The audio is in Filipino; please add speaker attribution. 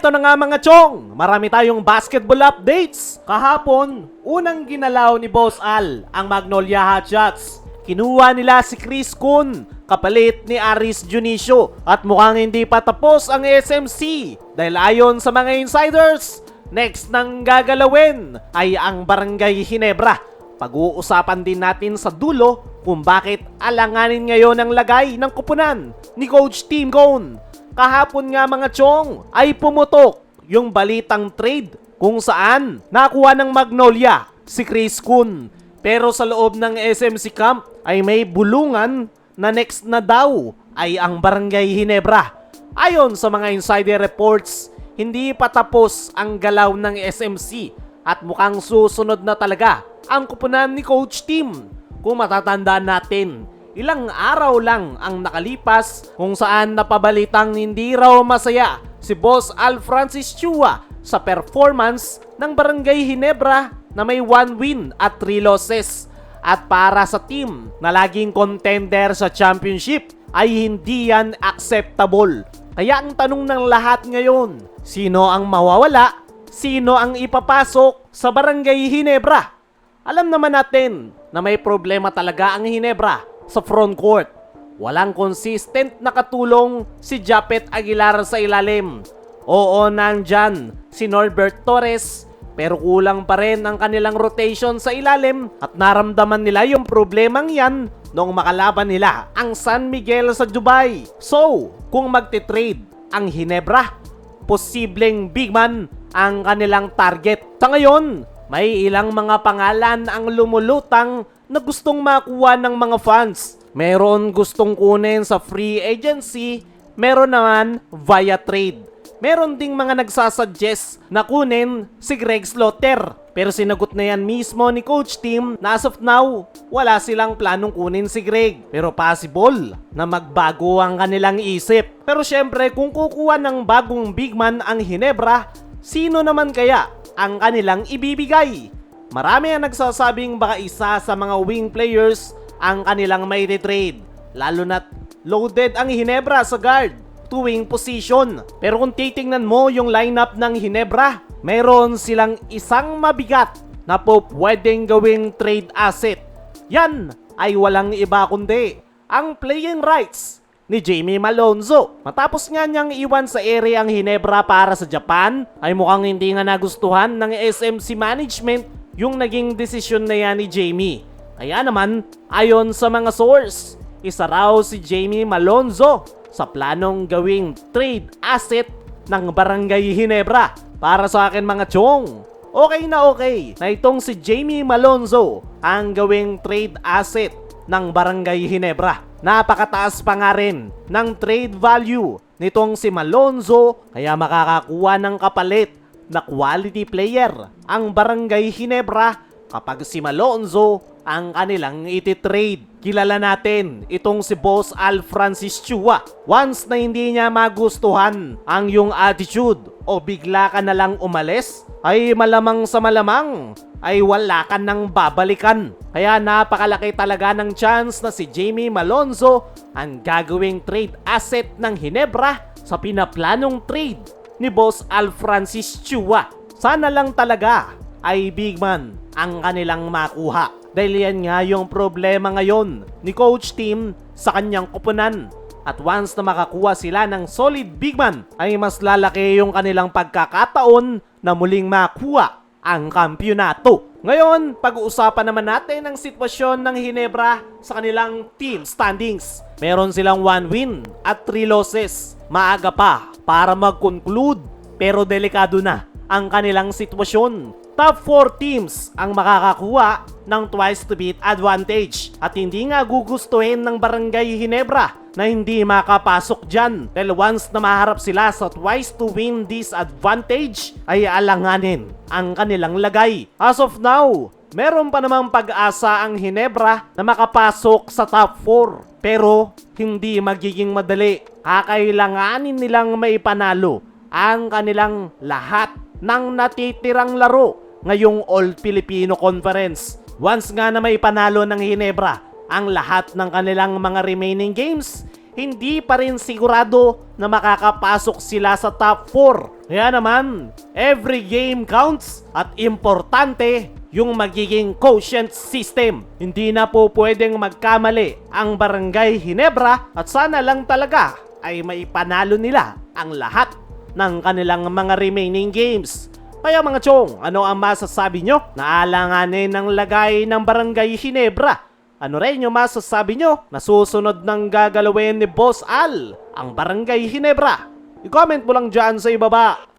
Speaker 1: Eto na nga mga chong, marami tayong basketball updates. Kahapon, unang ginalaw ni Boss Al ang Magnolia Hotshots. Kinuha nila si Chris Kun, kapalit ni Aris Junicio, at mukhang hindi pa tapos ang SMC dahil ayon sa mga insiders, next nang gagalawin ay ang Barangay Ginebra. Pag-uusapan din natin sa dulo kung bakit alanganin ngayon ang lagay ng kupunan ni Coach Tim Cone. Kahapon nga mga chong ay pumutok yung balitang trade kung saan nakuha ng Magnolia si Chris Kun. Pero sa loob ng SMC camp ay may bulungan na next na daw ay ang Barangay Ginebra. Ayon sa mga insider reports, hindi pa tapos ang galaw ng SMC at mukhang susunod na talaga ang kupunan ni Coach Tim. Kung matatandaan natin, ilang araw lang ang nakalipas kung saan napabalitang hindi raw masaya si Boss Al Francis Chua sa performance ng Barangay Ginebra na may 1 win at 3 losses. At para sa team na laging contender sa championship ay hindi yan acceptable. Kaya ang tanong ng lahat ngayon, sino ang mawawala? Sino ang ipapasok sa Barangay Ginebra? Alam naman natin na may problema talaga ang Ginebra sa front court. Walang consistent na katulong si Japet Aguilar sa ilalim. Oo, nandyan si Norbert Torres, pero kulang pa rin ang kanilang rotation sa ilalim at naramdaman nila yung problemang yan noong makalaban nila ang San Miguel sa Dubai. So, kung magte-trade ang Ginebra, posibleng big man ang kanilang target. Sa ngayon, may ilang mga pangalan ang lumulutang na gustong makuha ng mga fans. Meron gustong kunin sa free agency, meron naman via trade. Meron ding mga nagsasuggest na kunin si Greg Slaughter. Pero sinagot na yan mismo ni Coach Tim na as of now, wala silang planong kunin si Greg. Pero possible na magbago ang kanilang isip. Pero syempre, kung kukuha ng bagong big man ang Ginebra, sino naman kaya ang kanilang ibibigay? Marami ang nagsasabing baka isa sa mga wing players ang kanilang may trade. Lalo na't loaded ang Ginebra sa guard to wing position. Pero kung titingnan mo yung lineup ng Ginebra, meron silang isang mabigat na po pwedeng gawing trade asset. Yan ay walang iba kundi ang playing rights ni Jamie Malonzo. Matapos nga niyang iwan sa area ang Ginebra para sa Japan, ay mukhang hindi nga nagustuhan ng SMC management yung naging desisyon na yan ni Jamie. Kaya naman, ayon sa mga source, isa raw si Jamie Malonzo sa planong gawing trade asset ng Barangay Ginebra. Para sa akin mga chong, okay na itong si Jamie Malonzo ang gawing trade asset ng Barangay Ginebra. Napakataas pa nga rin ng trade value nitong si Malonzo, kaya makakakuha ng kapalit na quality player ang Barangay Ginebra kapag si Malonzo ang kanilang ititrade. Kilala natin itong si Boss Al Francis Chua. Once na hindi niya magustuhan ang yung attitude o bigla ka na lang umalis, ay malamang sa malamang ay wala ka nang babalikan. Kaya napakalaki talaga ng chance na si Jamie Malonzo ang gagawing trade asset ng Ginebra sa pinaplanong trade ni Boss Al Francis Chua. Sana lang talaga ay big man ang kanilang makuha. Dahil yan nga yung problema ngayon ni Coach Tim sa kanyang kupunan. At once na makakuha sila ng solid big man, ay mas lalaki yung kanilang pagkakataon na muling makuha ang kampyonato. Ngayon, pag-uusapan naman natin ang sitwasyon ng Ginebra sa kanilang team standings. Meron silang 1 win at 3 losses. Maaga pa para mag-conclude, pero delikado na ang kanilang sitwasyon. Top 4 teams ang makakakuha ng twice to beat advantage. At hindi nga gugustuhin ng Barangay Ginebra na hindi makapasok dyan. Dahil once na maharap sila sa twice to win disadvantage, ay alanganin ang kanilang lagay. As of now, meron pa namang pag-asa ang Ginebra na makapasok sa top 4. Pero hindi magiging madali. Kakailanganin nilang maipanalo ang kanilang lahat ng natitirang laro ngayong All-Filipino Conference. Once nga na may panalo ng Ginebra ang lahat ng kanilang mga remaining games, hindi pa rin sigurado na makakapasok sila sa top 4. Kaya naman, every game counts at importante yung magiging quotient system. Hindi na po pwedeng magkamali ang Barangay Ginebra at sana lang talaga ay maipanalo nila ang lahat ng kanilang mga remaining games. Kaya mga chong, ano ang masasabi nyo? Naalanganin ng lagay ng Barangay Ginebra. Ano rin yung masasabi nyo na susunod ng gagalawin ni Boss Al ang Barangay Ginebra? I-comment mo lang dyan sa ibaba.